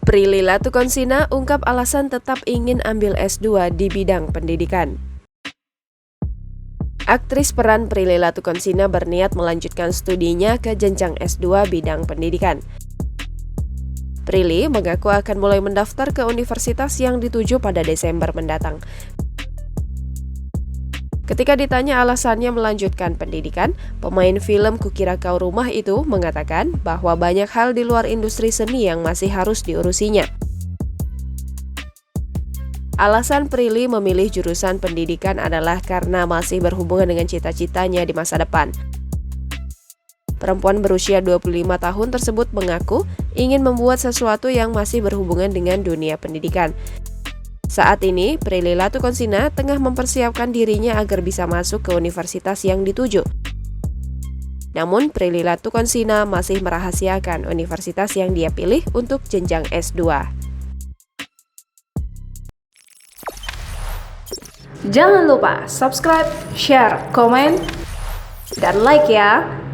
Prilly Latukonsina ungkap alasan tetap ingin ambil S2 di bidang pendidikan. Aktris peran Prilly Latukonsina berniat melanjutkan studinya ke jenjang S2 bidang pendidikan. Prilly mengaku akan mulai mendaftar ke universitas yang dituju pada Desember mendatang. Ketika ditanya alasannya melanjutkan pendidikan, pemain film Kukira Kau Rumah itu mengatakan bahwa banyak hal di luar industri seni yang masih harus diurusinya. Alasan Prilly memilih jurusan pendidikan adalah karena masih berhubungan dengan cita-citanya di masa depan. Perempuan berusia 25 tahun tersebut mengaku ingin membuat sesuatu yang masih berhubungan dengan dunia pendidikan. Saat ini, Prilly Latukonsina tengah mempersiapkan dirinya agar bisa masuk ke universitas yang dituju. Namun, Prilly Latukonsina masih merahasiakan universitas yang dia pilih untuk jenjang S2. Jangan lupa subscribe, share, komen, dan like ya!